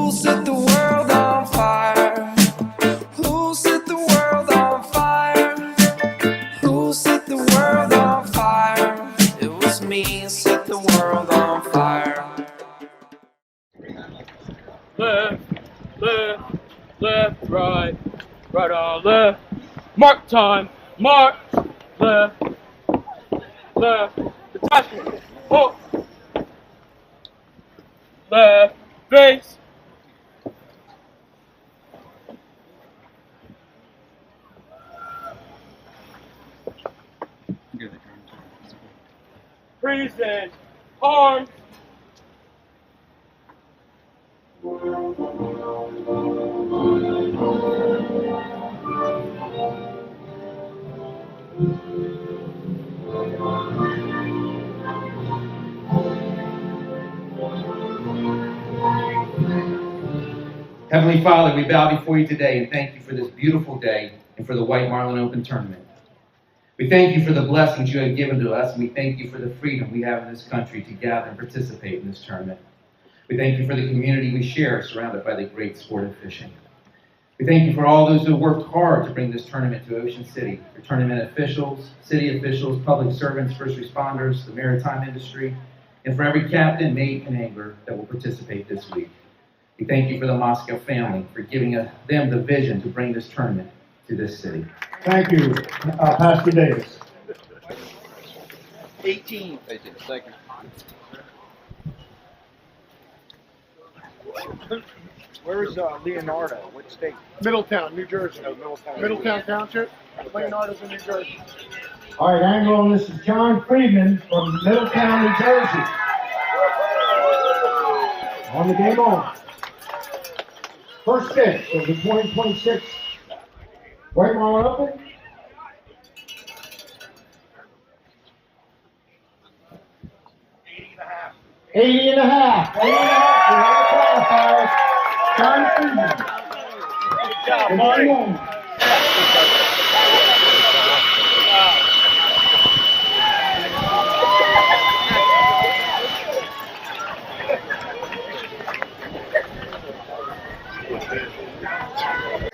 Who set the world on fire? Who set the world on fire? Who set the world on fire? It was me, set the world on fire. Left, left, left, right, right on left. Mark time, mark, left, left, detachment, oh, left, face. Freezing, arms. Heavenly Father, we bow before you today and thank you for this beautiful day and for the White Marlin Open tournament. We thank you for the blessings you have given to us, and we thank you for the freedom we have in this country to gather and participate in this tournament. We thank you for the community we share, surrounded by the great sport of fishing. We thank you for all those who have worked hard to bring this tournament to Ocean City, for tournament officials, city officials, public servants, first responders, the maritime industry, and for every captain, mate, and angler that will participate this week. We thank you for the Moscow family for giving them the vision to bring this tournament to this city. Thank you, Pastor Davis. 18. Second. Where's Leonardo? What state? Middletown, New Jersey. No, Middletown. Middletown Township. Leonardo's in New Jersey. All right, angle, and this is John Friedman from Middletown, New Jersey. On the game on. First fish of the 2026 White Marlin Open. $80.5. $80.5. John Friedman. Good job, Marty.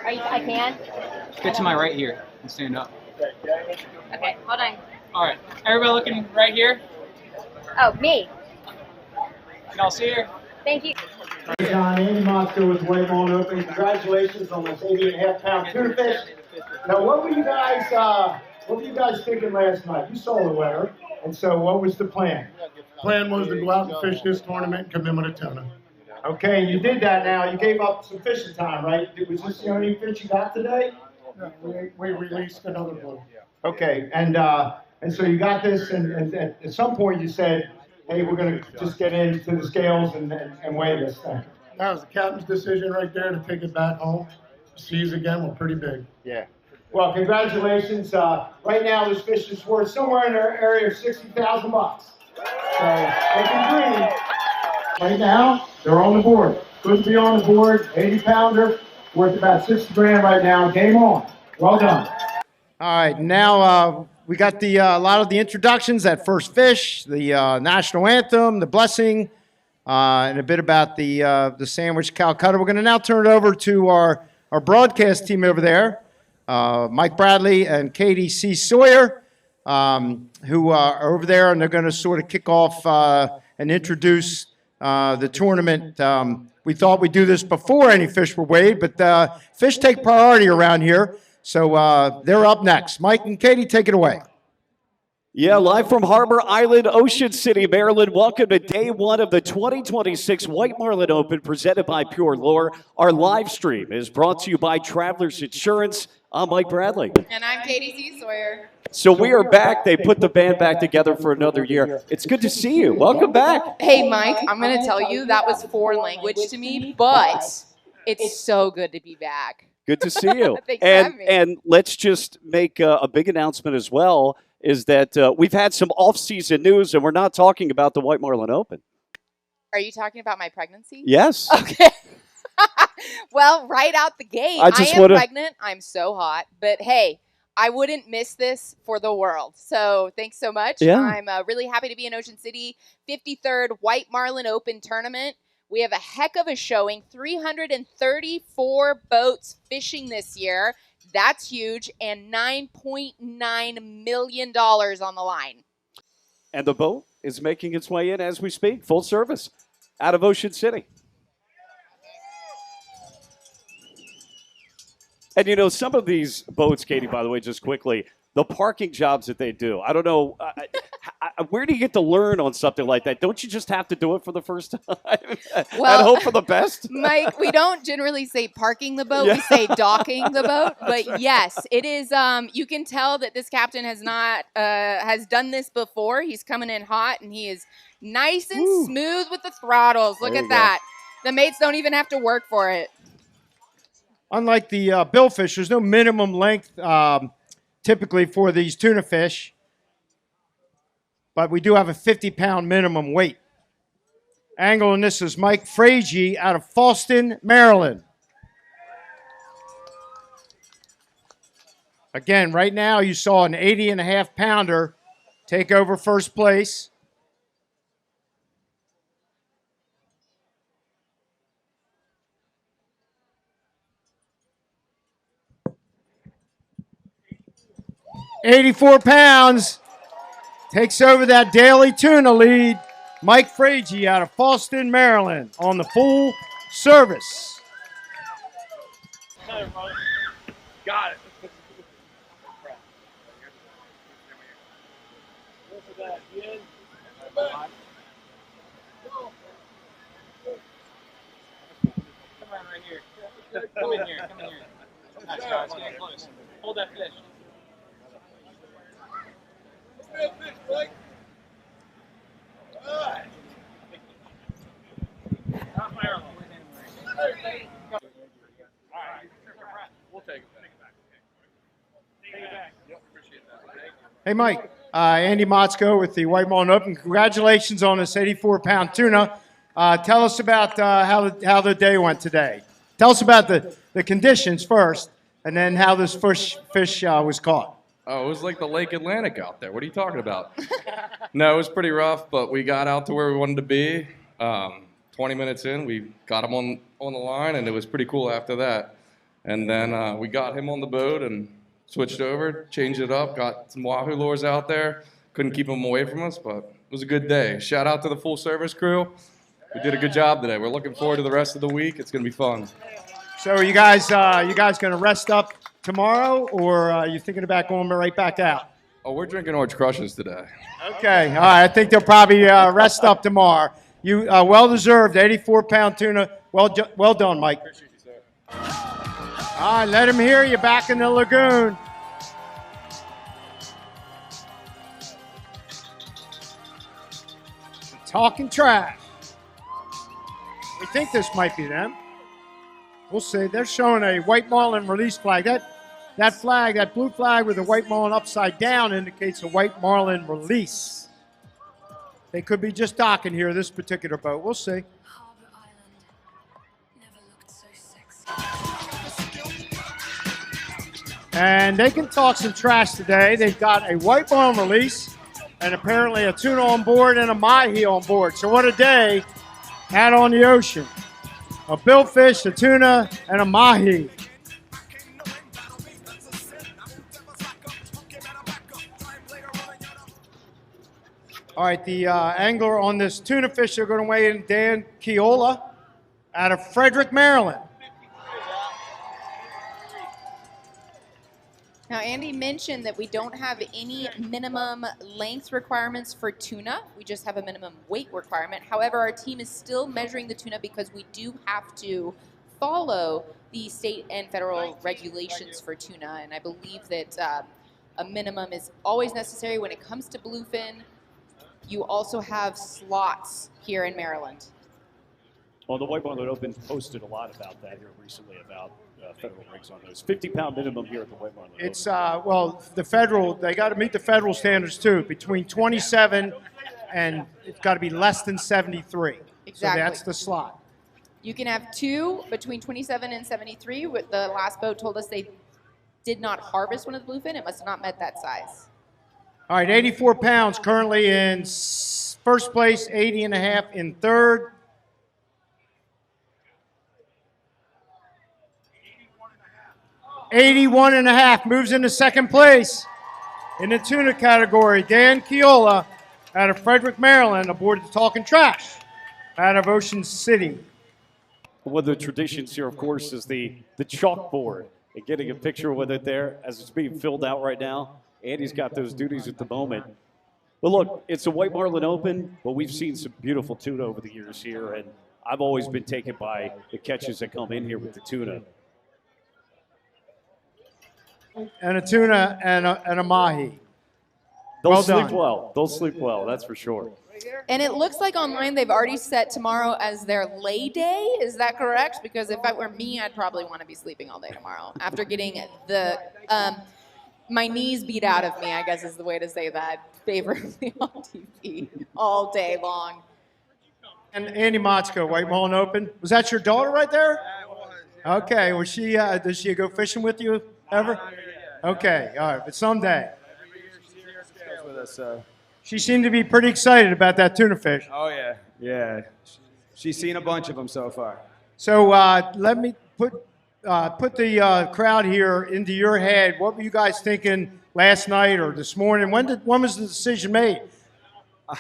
I can? Get to my right here and stand up. Okay, hold on. All right, everybody looking right here. Oh, me. Can y'all see her? Thank you. John, Andy Moscow with White Marlin Open. Congratulations on this 80.5-pound tuna fish. Now, what were you guys thinking last night? You saw the weather, and so what was the plan? Plan was to go out and fish this tournament and come in with a tuna. Okay, you did that now. You gave up some fishing time, right? Was this the only fish you got today? We released another blue. Okay, and so you got this, and at some point you said, hey, we're going to just get into the scales and weigh this thing. That was the captain's decision right there to take it back home. Seas again were pretty big. Yeah. Well, congratulations. Right now, this fish is worth somewhere in the area of $60,000. So they can dream. Right now, they're on the board. Couldn't be on the board. 80-pounder, worth about $60,000 right now. Game on. Well done. All right, now we got a lot of the introductions, that first fish, the national anthem, the blessing, and a bit about the sandwich Calcutta. We're going to now turn it over to our broadcast team over there, Mike Bradley and Katie C. Sawyer, who are over there, and they're going to sort of kick off and introduce the tournament. We thought we'd do this before any fish were weighed, but fish take priority around here. So they're up next. Mike and Katie, take it away. Yeah, live from Harbor Island, Ocean City, Maryland. Welcome to day one of the 2026 White Marlin Open presented by Pure Lure. Our live stream is brought to you by Travelers Insurance. I'm Mike Bradley. And I'm Katie C. Sawyer. So we are back. They put the band back together for another year. It's good to see you. Welcome back. Hey, Mike, I'm going to tell you that was foreign language to me, but it's so good to be back. Good to see you. Thanks for having me. And let's just make a big announcement as well, is that we've had some off-season news, and we're not talking about the White Marlin Open. Are you talking about my pregnancy? Yes. Okay. Well, right out the gate, I am pregnant. I'm so hot. But, hey, I wouldn't miss this for the world. So thanks so much. Yeah. I'm really happy to be in Ocean City. 53rd White Marlin Open tournament. We have a heck of a showing, 334 boats fishing this year. That's huge, and $9.9 million on the line. And the boat is making its way in as we speak, full service, out of Ocean City. And you know, some of these boats, Katie, by the way, just quickly, the parking jobs that they do, I don't know, where do you get to learn on something like that? Don't you just have to do it for the first time and hope for the best? Mike, we don't generally say parking the boat. Yeah. We say docking the boat. But yes, it is. You can tell that this captain has done this before. He's coming in hot, and he is nice and smooth with the throttles. Look at that. The mates don't even have to work for it. Unlike the billfish, there's no minimum length typically for these tuna fish, but we do have a 50-pound minimum weight. Angler, and this is Mike Fragi out of Falston, Maryland. Again, right now you saw an 80.5-pounder take over first place. £84 takes over that daily tuna lead. Mike Fragi out of Falston, Maryland on the full service. Got it. Come on right here. Come in here. Come in here. Nice, guys. Get close. Hold that fish. Hey, Mike. Andy Motzko with the White Marlin Open. Congratulations on this 84-pound tuna. Tell us about how the day went today. Tell us about the conditions first, and then how this fish was caught. Oh, it was like the Lake Atlantic out there. What are you talking about? No, it was pretty rough, but we got out to where we wanted to be. 20 minutes in, we got him on the line, and it was pretty cool after that. And then we got him on the boat and switched over, changed it up, got some wahoo lures out there. Couldn't keep them away from us, but it was a good day. Shout out to the full service crew. We did a good job today. We're looking forward to the rest of the week. It's going to be fun. So are you guys going to rest up tomorrow, or are you thinking about going right back out? Oh, we're drinking Orange Crushes today. Okay, all right. I think they'll probably rest up tomorrow. You well-deserved 84-pound tuna. Well done, Mike. Appreciate you, sir. All right, let him hear you back in the lagoon. Talking trash. We think this might be them. We'll see. They're showing a White Marlin release flag. That flag, that blue flag with the White Marlin upside down indicates a White Marlin release. They could be just docking here, this particular boat. We'll see. And they can talk some trash today. They've got a White Marlin release and apparently a tuna on board and a mahi on board. So what a day out on the ocean. A billfish, a tuna, and a mahi. All right, the angler on this tuna fish they're going to weigh in, Dan Keola out of Frederick, Maryland. Now, Andy mentioned that we don't have any minimum length requirements for tuna. We just have a minimum weight requirement. However, our team is still measuring the tuna because we do have to follow the state and federal regulations for tuna. And I believe that a minimum is always necessary when it comes to bluefin. You also have slots here in Maryland. Well, the White Marlin Open posted a lot about that here recently, about federal regs on those. 50-pound minimum here at the White Marlin Open. It's, well, the federal, they got to meet the federal standards too. Between 27 and it's got to be less than 73. Exactly. So that's the slot. You can have two between 27 and 73. The last boat told us they did not harvest one of the bluefin. It must have not met that size. All right, 84 pounds currently in first place, 80.5 in third. 81 and a half, moves into second place. In the tuna category, Dan Chiola out of Frederick, Maryland, aboard the Talking Trash out of Ocean City. One of the traditions here, of course, is the chalkboard and getting a picture with it there as it's being filled out right now. Andy's got those duties at the moment. But look, it's a White Marlin Open, but we've seen some beautiful tuna over the years here, and I've always been taken by the catches that come in here with the tuna. And a tuna and a mahi. They'll Well sleep done. well. They'll sleep well, that's for sure. And it looks like online they've already set tomorrow as their lay day. Is that correct? Because if it were me, I'd probably want to be sleeping all day tomorrow after getting the my knees beat out of me, I guess is the way to say that, favorably on TV all day long. And Andy Motzko, White Marlin Open. Was that your daughter right there? Okay. Was she? Does she go fishing with you ever? Okay. All right. But someday. With us, so. She seemed to be pretty excited about that tuna fish. Oh yeah, yeah. She's seen a bunch of them so far. So let me put the crowd here into your head. What were you guys thinking last night or this morning? When was the decision made?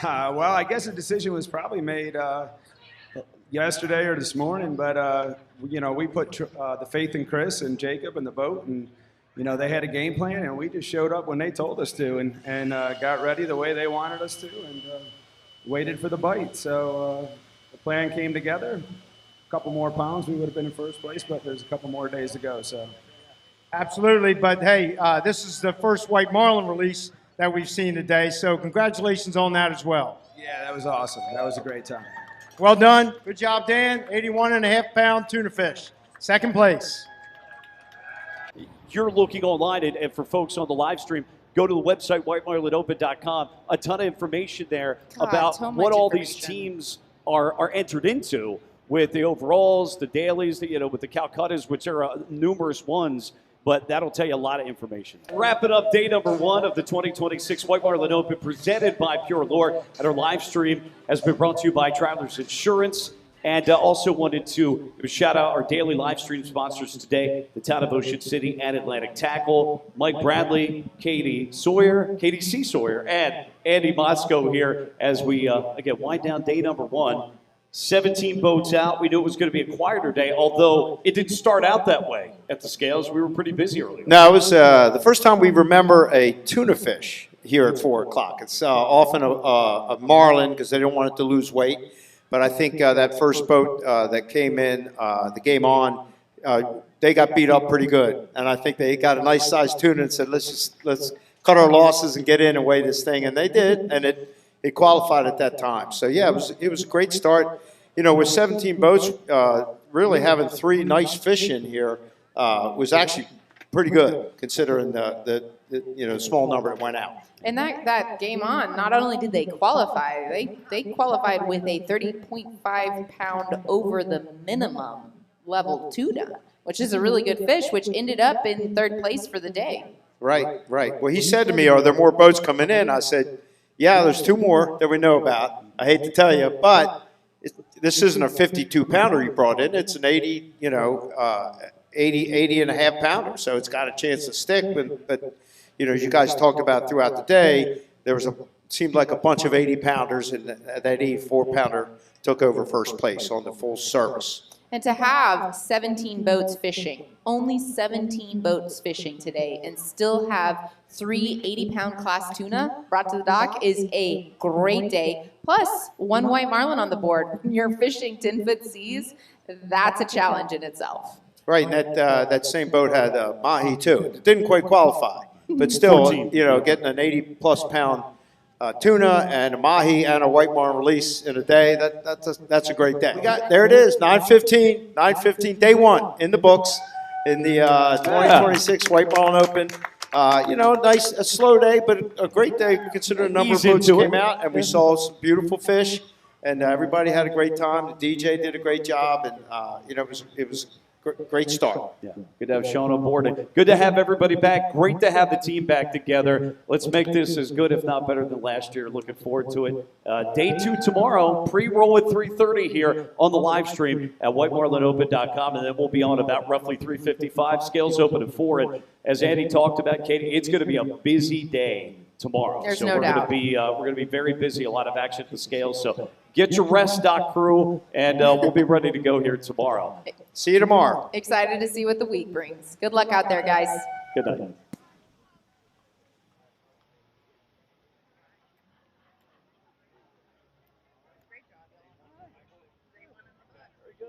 Well, I guess the decision was probably made yesterday or this morning, but you know, we put the faith in Chris and Jacob and the boat, and you know, they had a game plan, and we just showed up when they told us to, and got ready the way they wanted us to, and waited for the bite. So the plan came together. A couple more pounds, we would have been in first place, but there's a couple more days to go. So Absolutely, but hey, this is the first White Marlin release that we've seen today, so congratulations on that as well. yeah, that was awesome. That was a great time. Well done. Good job, Dan. 81.5 pound tuna fish. Second place. You're looking online, and for folks on the live stream, go to the website, whitemarlinopen.com. A ton of information there God, about so what much all these information. teams are entered into with the overalls, the dailies, you know, with the Calcuttas, which are numerous ones, but that'll tell you a lot of information. Wrapping up day number 1 of the 2026 White Marlin Open presented by Pure Lure, and our live stream has been brought to you by Travelers Insurance. And also wanted to shout out our daily live stream sponsors today, the town of Ocean City and Atlantic Tackle, Mike Bradley, Katie C. Sawyer, and Andy Motzko here as we, again, wind down day number 1. 17 boats out. We knew it was going to be a quieter day, although it didn't start out that way at the scales. We were pretty busy earlier. No, it was the first time we remember a tuna fish here at 4 o'clock. It's often a marlin because they don't want it to lose weight. But I think that first boat that came in, the game on, they got beat up pretty good. And I think they got a nice sized tuna and said, let's cut our losses and get in and weigh this thing. And they did, and it qualified at that time. So yeah, it was a great start. You know, with 17 boats, really having 3 nice fish in here was actually pretty good considering the small number that went out. And that game on, not only did they qualify, they qualified with a 30.5 pound over the minimum level tuna, which is a really good fish, which ended up in 3rd place for the day. Right. Well, he said to me, are there more boats coming in? I said, yeah, there's 2 more that we know about. I hate to tell you, but this isn't a 52 pounder you brought in. It's an 80 and a half pounder. So it's got a chance to stick, but you know, as you guys talked about throughout the day, there seemed like a bunch of 80 pounders, and that 84 pounder took over first place on the full service. And to have 17 boats fishing, only 17 boats fishing today, and still have 3 80-pound class tuna brought to the dock is a great day. Plus, 1 white marlin on the board. When you're fishing 10-foot seas, that's a challenge in itself. Right, and that same boat had mahi too. It didn't quite qualify, but still, 14. you know, getting an 80-plus pound tuna and a mahi and a white marlin release in a day, that's a great day. There it is, 9:15, day 1 in the books in the 2026 White Marlin Open. You know, a slow day, but a great day considering the number of boats that came out, and we saw some beautiful fish, and everybody had a great time. The DJ did a great job, and you know, it was Great start. Yeah, good to have Sean on board. And good to have everybody back. Great to have the team back together. Let's make this as good, if not better, than last year. Looking forward to it. Day 2 tomorrow. Pre-roll at 3:30 here on the live stream at whitemarlinopen.com, and then we'll be on about roughly 3:55. Scales open at 4. And as Andy talked about, Katie, it's going to be a busy day tomorrow. There's so no we're doubt. we're going to be very busy. A lot of action at the scales. So get your rest, dock crew, and we'll be ready to go here tomorrow. See you tomorrow. Excited to see what the week brings. Good luck out there, guys. Good night. Very good.